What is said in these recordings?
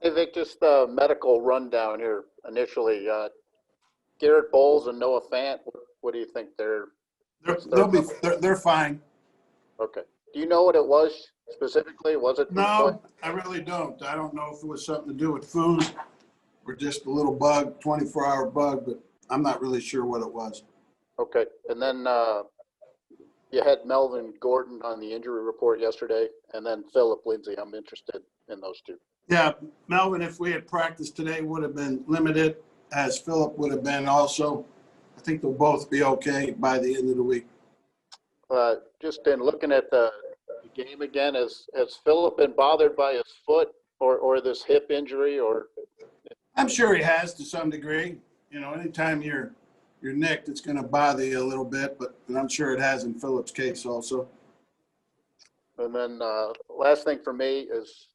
Hey, Vic, just the medical rundown here initially. Garett, Bolles, and Noah Fant. What do you think They're fine. Okay. Do you know what it was specifically? Was it? No, I really don't. I don't know if it was something to do with food or just a little bug, 24-hour bug, but I'm not really sure what it was. Okay. And then you had Melvin Gordon on the injury report yesterday, and then Philip Lindsay. I'm interested in those two. Yeah, Melvin, if we had practiced today, would have been limited, as Philip would have been also. I think they'll both be okay by the end of the week. Just in looking at the game again, has Philip been bothered by his foot or this hip injury? Or I'm sure he has to some degree. You know, anytime you're nicked, it's going to bother you a little bit, but I'm sure it has in Philip's case also. And then last thing for me is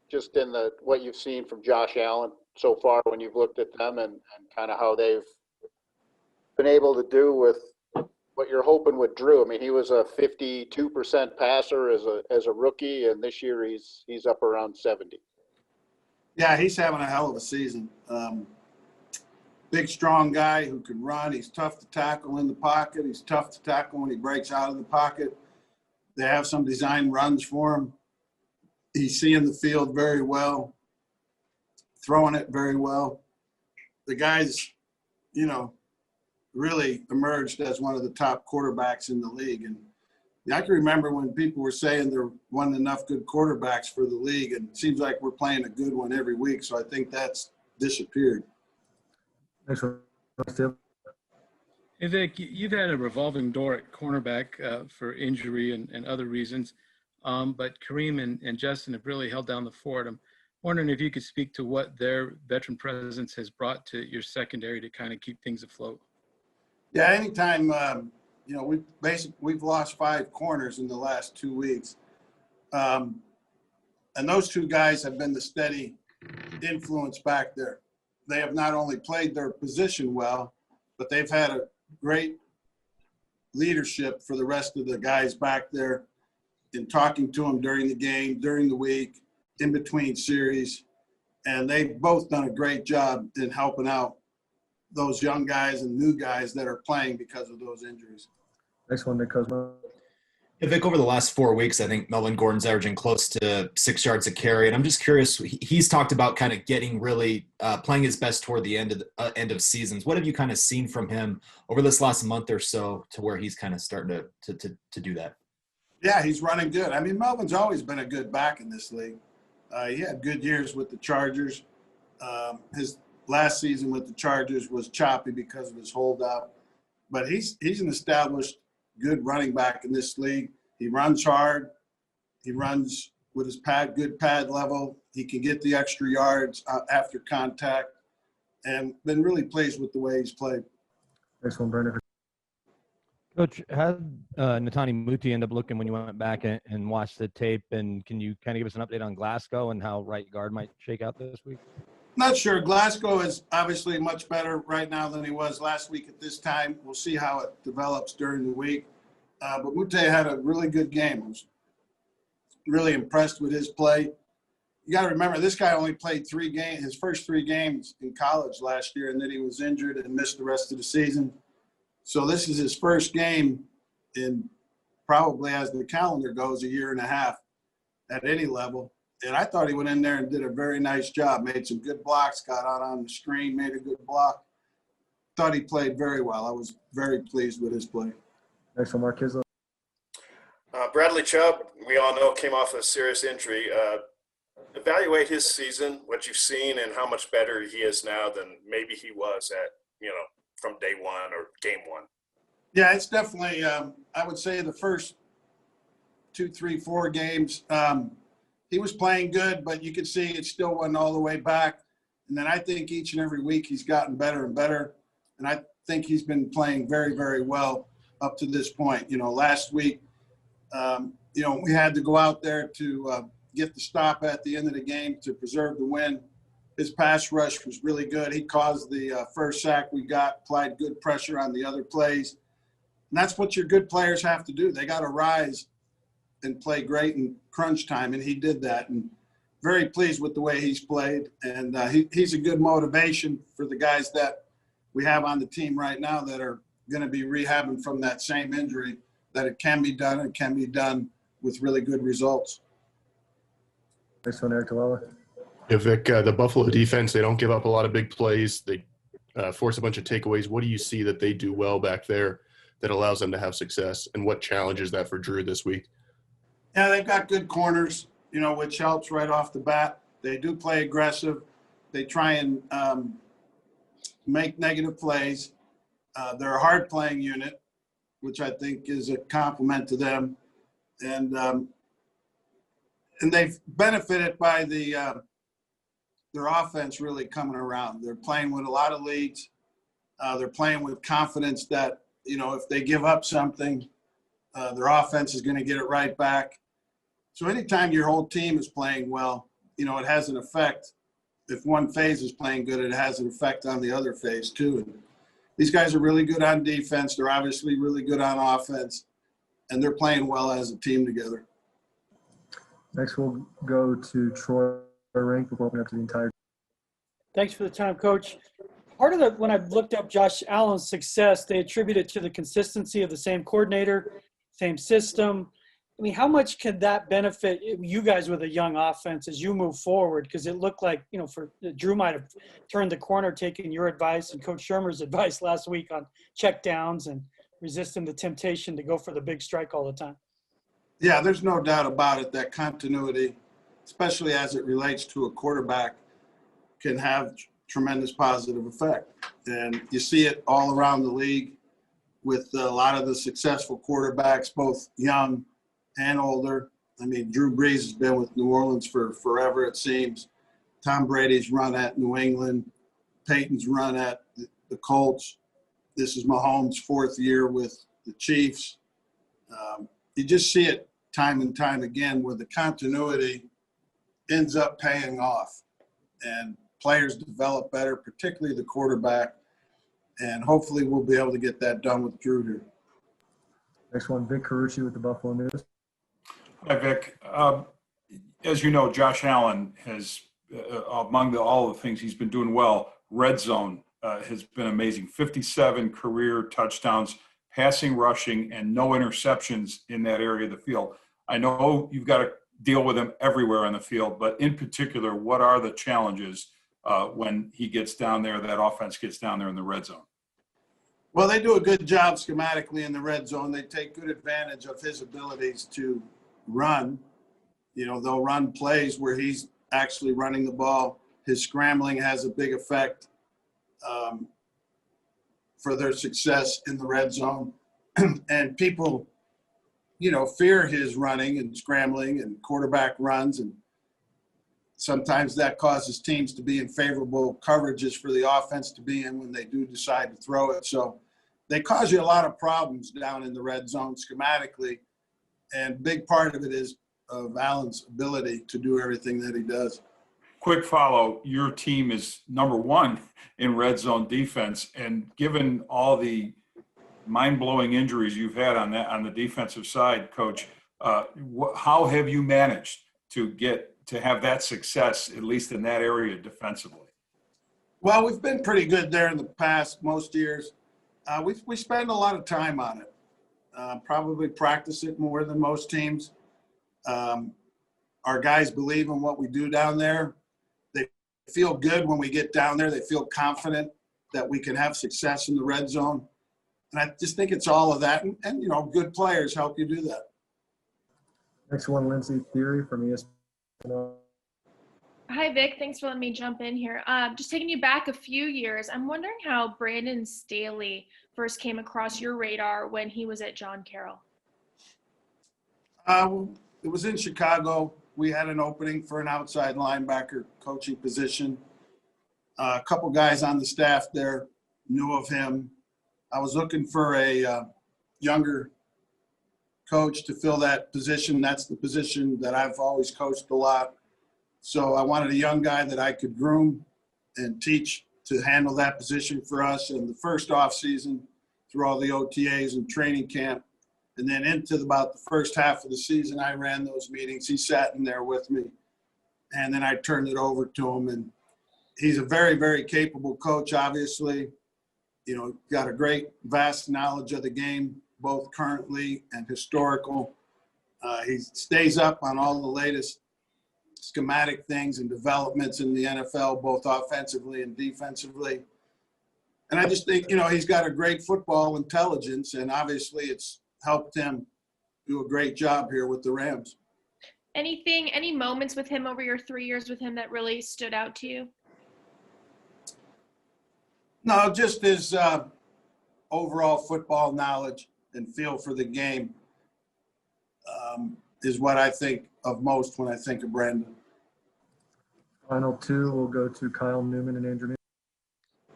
just in what you've seen from Josh Allen so far when you've looked at them and kind of how they've been able to do with what you're hoping with Drew. I mean, he was a 52% passer as a rookie, and this year he's up around 70. Yeah, he's having a hell of a season. Big, strong guy who can run. He's tough to tackle in the pocket. He's tough to tackle when he breaks out of the pocket. They have some design runs for him. He's seeing the field very well, throwing it very well. The guy's, really emerged as one of the top quarterbacks in the league. And I can remember when people were saying there weren't enough good quarterbacks for the league, and it seems like we're playing a good one every week. So I think that's disappeared. Thanks, Tim. Hey, Vic, you've had a revolving door at cornerback for injury and other reasons, but Kareem and Justin have really held down the fort. I'm wondering if you could speak to what their veteran presence has brought to your secondary to kind of keep things afloat. Yeah, anytime, we've lost 5 corners in the last 2 weeks. And those 2 guys have been the steady influence back there. They have not only played their position well, but they've had a great leadership for the rest of the guys back there in talking to them during the game, during the week, in between series. And they've both done a great job in helping out those young guys and new guys that are playing because of those injuries. Next one, Nick Cosmo. Yeah, Vic, over the last 4 weeks, I think Melvin Gordon's averaging close to 6 yards a carry. And I'm just curious, he's talked about kind of getting really playing his best toward the end of seasons. What have you kind of seen from him over this last month or so to where he's kind of starting to do that? Yeah, he's running good. I mean, Melvin's always been a good back in this league. He had good years with the Chargers. His last season with the Chargers was choppy because of his holdout. But he's an established good running back in this league. He runs hard. He runs with his good pad level. He can get the extra yards after contact, and been really pleased with the way he's played. Next one, Brandon. Coach, how did Netani Muti end up looking when you went back and watched the tape? And can you kind of give us an update on Glasgow and how right guard might shake out this week? Not sure. Glasgow is obviously much better right now than he was last week at this time. We'll see how it develops during the week. But Mute had a really good game. I was really impressed with his play. You got to remember, this guy only played 3 games, his first 3 games in college last year, and then he was injured and missed the rest of the season. So this is his first game in probably, as the calendar goes, a year and a half at any level. And I thought he went in there and did a very nice job, made some good blocks, got out on the screen, made a good block. Thought he played very well. I was very pleased with his play. Next one, Mark Kislow. Bradley Chubb, we all know, came off a serious injury. Evaluate his season, what you've seen, and how much better he is now than maybe he was at, from day 1 or game 1. Yeah, it's definitely, I would say the first 2, 3, 4 games, he was playing good, but you could see it still wasn't all the way back. And then I think each and every week he's gotten better and better. And I think he's been playing very, very well up to this point. Last week, we had to go out there to get the stop at the end of the game to preserve the win. His pass rush was really good. He caused the first sack we got, applied good pressure on the other plays. And that's what your good players have to do. They got to rise and play great in crunch time, and he did that. And very pleased with the way he's played, and he's a good motivation for the guys that we have on the team right now that are going to be rehabbing from that same injury, that it can be done and can be done with really good results. Next one, Eric Talala. Yeah, Vic, the Buffalo defense, they don't give up a lot of big plays. They force a bunch of takeaways. What do you see that they do well back there that allows them to have success, and what challenges that for Drew this week? Yeah, they've got good corners, which helps right off the bat. They do play aggressive. They try and make negative plays. They're a hard-playing unit, which I think is a compliment to them. And they've benefited by their offense really coming around. They're playing with a lot of leads. They're playing with confidence that, if they give up something, their offense is going to get it right back. So anytime your whole team is playing well, it has an effect. If one phase is playing good, it has an effect on the other phase too. And these guys are really good on defense. They're obviously really good on offense, and they're playing well as a team together. Next, we'll go to Troy Rank before opening up to the entire. Thanks for the time, Coach. Part of when I've looked up Josh Allen's success, they attribute it to the consistency of the same coordinator, same system. I mean, how much can that benefit you guys with a young offense as you move forward? Because it looked like, Drew might have turned the corner, taking your advice and Coach Shermer's advice last week on check downs and resisting the temptation to go for the big strike all the time. Yeah, there's no doubt about it that continuity, especially as it relates to a quarterback, can have tremendous positive effect. And you see it all around the league with a lot of the successful quarterbacks, both young and older. I mean, Drew Brees has been with New Orleans for forever, it seems. Tom Brady's run at New England. Peyton's run at the Colts. This is Mahomes' fourth year with the Chiefs. You just see it time and time again where the continuity ends up paying off. And players develop better, particularly the quarterback. And hopefully we'll be able to get that done with Drew here. Next one, Vic Carucci with the Buffalo News. Hi, Vic. As you know, Josh Allen has, among all the things he's been doing well, red zone has been amazing. 57 career touchdowns, passing, rushing, and no interceptions in that area of the field. I know you've got to deal with him everywhere on the field, but in particular, what are the challenges when he gets down there, that offense gets down there in the red zone? Well, they do a good job schematically in the red zone. They take good advantage of his abilities to run. They'll run plays where he's actually running the ball. His scrambling has a big effect for their success in the red zone. And people, fear his running and scrambling and quarterback runs. And sometimes that causes teams to be in favorable coverages for the offense to be in when they do decide to throw it. So they cause you a lot of problems down in the red zone schematically. And big part of it is of Allen's ability to do everything that he does. Quick follow, your team is number one in red zone defense. And given all the mind-blowing injuries you've had on the defensive side, Coach, how have you managed to have that success, at least in that area defensively? Well, we've been pretty good there in the past, most years. We spend a lot of time on it. Probably practice it more than most teams. Our guys believe in what we do down there. They feel good when we get down there. They feel confident that we can have success in the red zone. And I just think it's all of that. And good players help you do that. Next one, Lindsay Theory from ESPN. Hi, Vic. Thanks for letting me jump in here. Just taking you back a few years, I'm wondering how Brandon Staley first came across your radar when he was at John Carroll. It was in Chicago. We had an opening for an outside linebacker coaching position. A couple guys on the staff there knew of him. I was looking for a younger coach to fill that position. That's the position that I've always coached a lot. So I wanted a young guy that I could groom and teach to handle that position for us in the first off season through all the OTAs and training camp. And then into about the first half of the season, I ran those meetings. He sat in there with me. and then I turned it over to him. And he's a very, very capable coach, obviously. You know, got a great, vast knowledge of the game, both currently and historical. He stays up on all the latest schematic things and developments in the NFL, both offensively and defensively. And I just think, you know, he's got a great football intelligence, and obviously it's helped him do a great job here with the Rams. Any moments with him over your 3 years with him that really stood out to you? No, just his overall football knowledge and feel for the game is what I think of most when I think of Brandon. Final two will go to Kyle Newman and Andrew.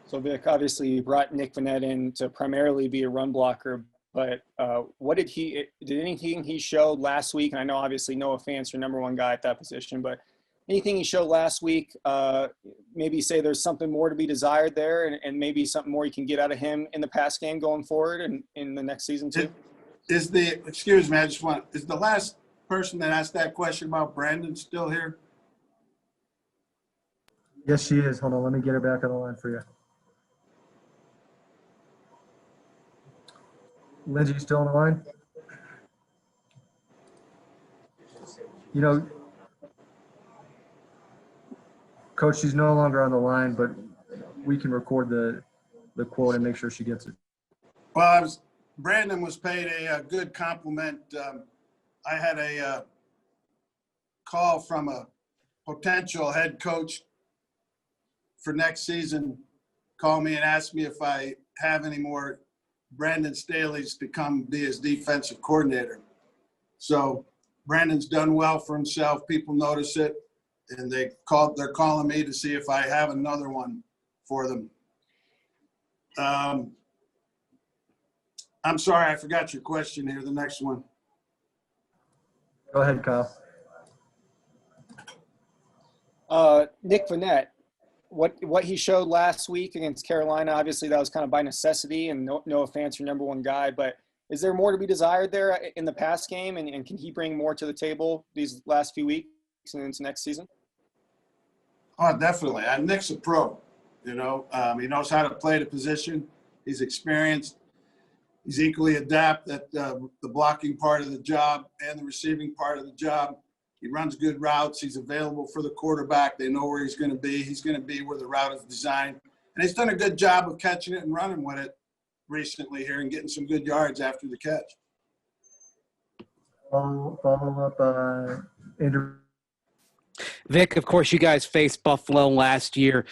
So Vic, obviously you brought Nick Vannett in to primarily be a run blocker, but did anything he showed last week, and I know obviously Noah Fant's your number one guy at that position, but anything he showed last week, maybe say there's something more to be desired there, and maybe something more you can get out of him in the pass game going forward and in the next season too? Is the last person that asked that question about Brandon still here? Yes, she is. Hold on. Let me get her back on the line for you. Lindsay, you still on the line? You know, Coach, she's no longer on the line, but we can record the quote and make sure she gets it. Well, Brandon was paid a good compliment. I had a call from a potential head coach for next season, call me and ask me if I have any more Brandon Staley's to be his defensive coordinator. So Brandon's done well for himself. People notice it, and they're calling me to see if I have another one for them. I'm sorry, I forgot your question here. The next one. Go ahead, Kyle. Nick Vannett, what he showed last week against Carolina, obviously that was kind of by necessity, and Noah Fant's your number one guy, but is there more to be desired there in the pass game, and can he bring more to the table these last few weeks and into next season? Oh, definitely. Nick's a pro. You know, he knows how to play the position. He's experienced. He's equally adept at the blocking part of the job and the receiving part of the job. He runs good routes. He's available for the quarterback. They know where he's going to be. He's going to be where the route is designed. And he's done a good job of catching it and running with it recently here and getting some good yards after the catch. Follow up, Andrew. Vic, of course, you guys faced Buffalo last year.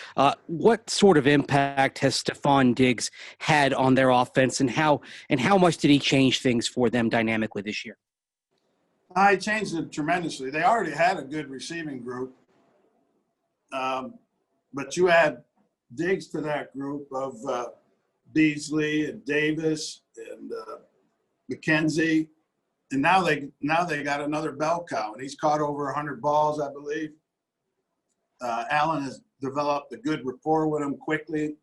What sort of impact has Stephon Diggs had on their offense, and how much did he change things for them dynamically this year? I changed it tremendously. They already had a good receiving group, but you add Diggs to that group of Beasley and Davis and McKenzie, and now they got another bell cow, and he's caught over 100 balls, I believe. Allen has developed a good rapport with him quickly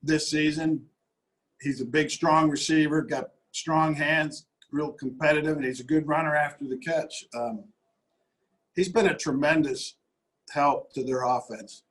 this season. He's a big, strong receiver, got strong hands, real competitive, and he's a good runner after the catch. He's been a tremendous help to their offense.